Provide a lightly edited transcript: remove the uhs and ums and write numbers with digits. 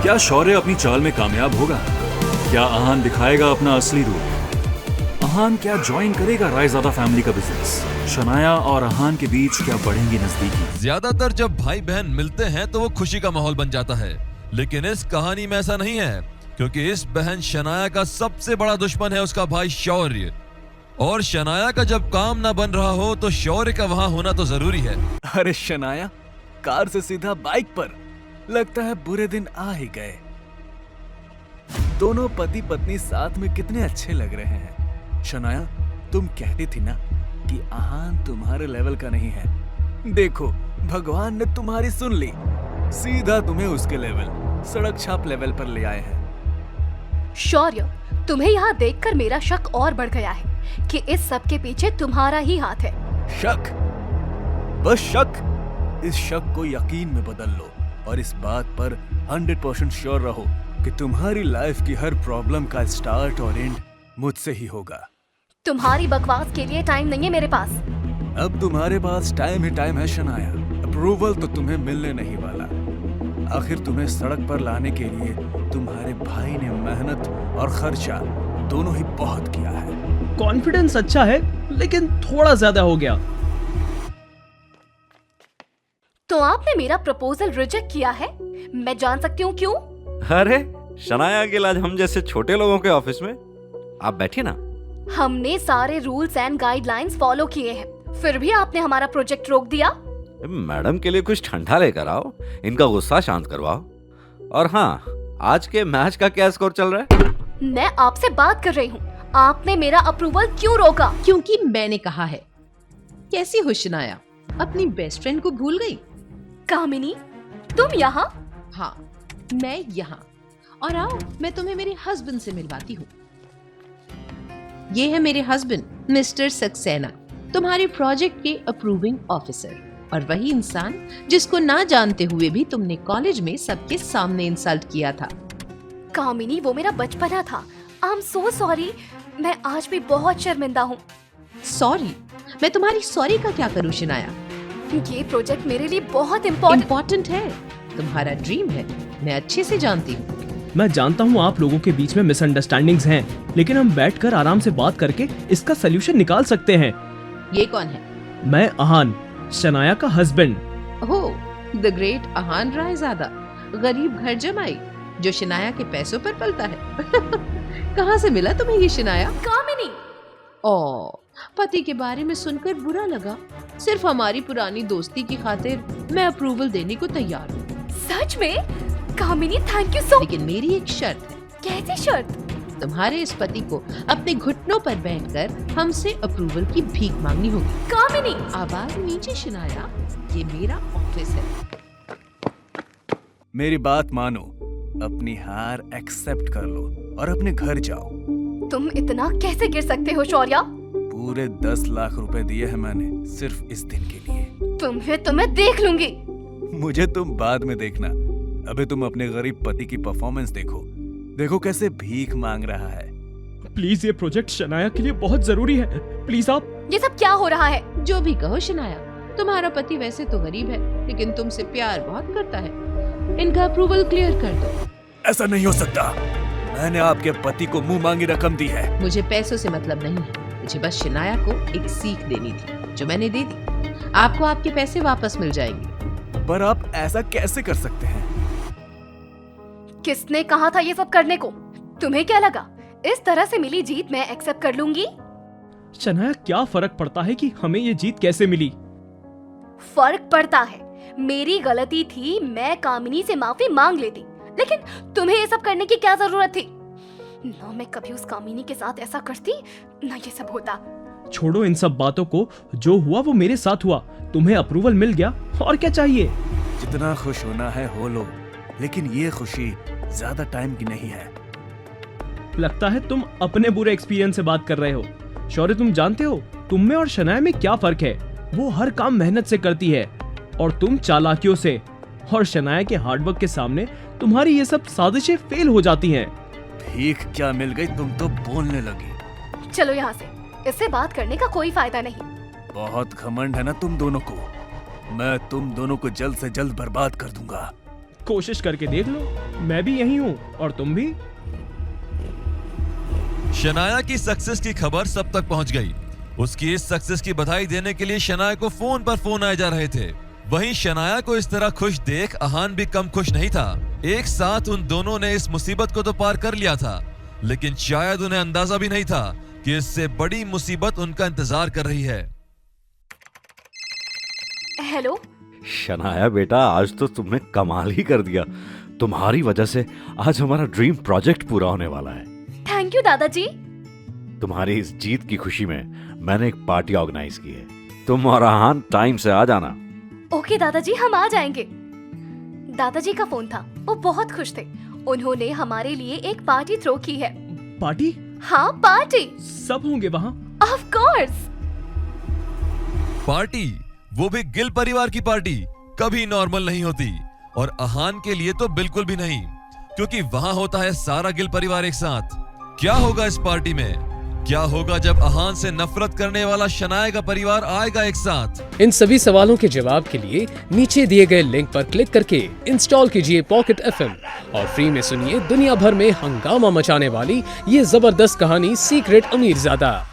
क्या शौर्य अपनी चाल में कामयाब होगा? क्या आहान दिखाएगा अपना असली रूप? आहान क्या ज्वाइन करेगा रायजादा फैमिली का बिजनेस? शनाया और आहान के बीच क्या बढ़ेंगी नजदीकी? ज्यादातर जब भाई बहन मिलते हैं तो वो खुशी का माहौल बन जाता है, लेकिन इस कहानी में ऐसा नहीं है, क्योंकि इस बहन शनाया का सबसे बड़ा दुश्मन है उसका भाई शौर्य। और शनाया का जब काम ना बन रहा हो तो शौर्य का वहां होना तो जरूरी है। अरे शनाया, कार से सीधा बाइक पर। लगता है बुरे दिन आ ही गए। दोनों पति पत्नी साथ में कितने अच्छे लग रहे हैं। शनाया, तुम कहती थी ना कि आहान तुम्हारे लेवल का नहीं है। देखो, भगवान ने तुम्हारी सुन ली। सीधा तुम्हें उसके लेवल, सड़क छाप लेवल पर ले आए हैं। शौर्य, तुम्हें यहाँ देखकर मेरा शक और बढ़ गया है कि इस सब के पीछे तुम्हारा ही हाथ है। शक? बस शक? इस शक को यकीन में बदल लो और इस बात पर 100% श्योर रहो कि तुम्हारी लाइफ की हर प्रॉब्लम का स्टार्ट और एंड मुझसे ही होगा। तुम्हारी बकवास के लिए टाइम नहीं है मेरे पास। अब तुम्हारे पास टाइम ही टाइम है शनाया। अप्रूवल तो तुम्हें मिलने नहीं वाला। आखिर तुम्हें सड़क पर लाने के लिए तुम्हारे भाई ने मेहनत और खर्चा दोनों ही बहुत किया है। कॉन्फिडेंस अच्छा है, लेकिन थोड़ा ज्यादा हो गया। तो आपने मेरा प्रपोजल रिजेक्ट किया है? मैं जान सकती हूँ क्यों? अरे शनाया अंकल, आज हम जैसे छोटे लोगों के ऑफिस में। आप बैठिए ना। हमने सारे रूल्स एंड गाइडलाइंस फॉलो किए हैं, फिर भी आपने हमारा प्रोजेक्ट रोक दिया। मैडम के लिए कुछ ठंडा लेकर आओ, इनका गुस्सा शांत करवाओ। और हाँ, आज के मैच का क्या स्कोर चल रहा है? मैं आपसे बात कर रही हूँ। आपने मेरा अप्रूवल क्यों रोका? क्योंकि मैंने कहा है। कैसी हो शनाया, अपनी बेस्ट फ्रेंड को भूल गई? कामिनी, तुम यहाँ? हाँ, मैं यहाँ। और आओ, मैं तुम्हें मेरे हस्बैंड से मिलवाती हूँ। ये है मेरे हस्बैंड मिस्टर सक्सेना, तुम्हारे प्रोजेक्ट के अप्रूविंग ऑफिसर, और वही इंसान जिसको ना जानते हुए भी तुमने कॉलेज में सबके सामने इंसल्ट किया था। कामिनी, वो मेरा बचपना था। I am so sorry. मैं आज भी बहुत शर्मिंदा हूँ। सॉरी? मैं तुम्हारी सॉरी का क्या करूँ शनाया? ये प्रोजेक्ट मेरे लिए बहुत इम्पोर्टेंट है। तुम्हारा ड्रीम है, मैं अच्छे से जानती हूँ। मैं जानता हूँ आप लोगों के बीच में मिसअंडरस्टैंडिंग्स हैं, लेकिन हम बैठकर आराम से बात करके इसका सलूशन निकाल सकते हैं। ये कौन है? मैं आहान, शनाया का husband. Oh, the great Aahan Raizada, गरीब घर जमाई जो शनाया के पैसों पर पलता है। कहाँ से मिला तुम्हें ये शनाया? कामिनी। ओह, पति के बारे में सुनकर बुरा लगा। सिर्फ हमारी पुरानी दोस्ती की खातिर मैं अप्रूवल देने को तैयार हूँ। सच में? कामिनी, थैंक यू सो। लेकिन मेरी एक शर्त है। कैसी शर्त? तुम्हारे इस पति को अपने घुटनों पर बैठकर हमसे अप्रूवल की भीख मांगनी होगी। कामिनी! आवाज नीचे शनाया, ये मेरा ऑफिस है। मेरी बात मानो, अपनी हार एक्सेप्ट कर लो और अपने घर जाओ। तुम इतना कैसे गिर सकते हो शौर्या? पूरे 10 लाख रुपए दिए हैं मैंने सिर्फ इस दिन के लिए। तुम्हें देख लूंगी। मुझे तुम बाद में देखना। अभी तुम अपने गरीब पति की परफॉर्मेंस देखो। देखो कैसे भीख मांग रहा है। प्लीज, ये प्रोजेक्ट शनाया के लिए बहुत जरूरी है। प्लीज आप। ये सब क्या हो रहा है? जो भी कहो शनाया, तुम्हारा पति वैसे तो गरीब है, लेकिन तुमसे प्यार बहुत करता है। इनका अप्रूवल क्लियर कर दो। ऐसा नहीं हो सकता। मैंने आपके पति को मुंह मांगी रकम दी है। मुझे पैसों से मतलब नहीं है। मुझे बस शनाया को एक सीख देनी थी, जो मैंने दे दी। आपको आपके पैसे वापस मिल जाएंगे। पर आप ऐसा कैसे कर सकते हैं? किसने कहा था ये सब करने को? तुम्हें क्या लगा इस तरह से मिली जीत मैं एक्सेप्ट कर लूंगी? शनाया, क्या फर्क पड़ता है कि हमें ये जीत कैसे मिली? फर्क पड़ता है। मेरी गलती थी, मैं कामिनी से माफी मांग लेती, लेकिन तुम्हें ये सब करने की क्या जरूरत थी? ना मैं कभी उस कामिनी के साथ ऐसा करती, ना ये सब होता। छोड़ो इन सब बातों को। जो हुआ वो मेरे साथ हुआ। तुम्हें अप्रूवल मिल गया, और क्या चाहिए? जितना खुश होना है हो लो, लेकिन ये खुशी ज्यादा टाइम की नहीं है। लगता है तुम अपने बुरे एक्सपीरियंस से बात कर रहे हो। शौर्य, तुम जानते हो तुम में और शनाया में क्या फर्क है? वो हर काम मेहनत से करती है और तुम चालाकियों से। और शनाया के हार्डवर्क के सामने तुम्हारी ये सब साजिशें फेल हो जाती हैं। भीख क्या मिल गई, तुम तो बोलने लगी। चलो यहाँ से, इससे बात करने का कोई फायदा नहीं। बहुत घमंड है ना तुम दोनों को। मैं तुम दोनों को जल्द से जल्द बर्बाद कर दूंगा। कोशिश करके देख लो, मैं भी यही हूँ और तुम भी। शनाया की सक्सेस की खबर सब तक पहुंच गई। उसकी इस सक्सेस की बधाई देने के लिए शनाया को फोन पर फोन आए जा रहे थे। वहीं शनाया को इस तरह खुश देख अहान भी कम खुश नहीं था। एक साथ उन दोनों ने इस मुसीबत को तो पार कर लिया था, लेकिन शायद उन्हें अंदाजा भी नहीं था कि इससे बड़ी मुसीबत उनका इंतजार कर रही है। हेलो शनाया बेटा, आज तो तुमने कमाल ही कर दिया। तुम्हारी वजह से आज हमारा ड्रीम प्रोजेक्ट पूरा होने वाला है। थैंक यू दादाजी। तुम्हारी इस जीत की खुशी में मैंने एक पार्टी ऑर्गेनाइज की है। तुम और अहान टाइम से आ जाना। ओके दादाजी, हम आ जाएंगे। दादाजी का फोन था, वो बहुत खुश थे। उन्होंने हमारे लिए एक पार्टी थ्रो की है। पार्टी? हाँ पार्टी। सब होंगे वहाँ? Of course. पार्टी, वो भी गिल परिवार की पार्टी, कभी नॉर्मल नहीं होती। और अहान के लिए तो बिल्कुल भी नहीं, क्योंकि वहां होता है सारा गिल परिवार एक साथ। क्या होगा इस पार्टी में? क्या होगा जब अहान से नफरत करने वाला शनाया का परिवार आएगा एक साथ? इन सभी सवालों के जवाब के लिए नीचे दिए गए लिंक पर क्लिक करके इंस्टॉल कीजिए पॉकेट FM और फ्री में सुनिए दुनिया भर में हंगामा मचाने वाली ये जबरदस्त कहानी सीक्रेट अमीरजादा।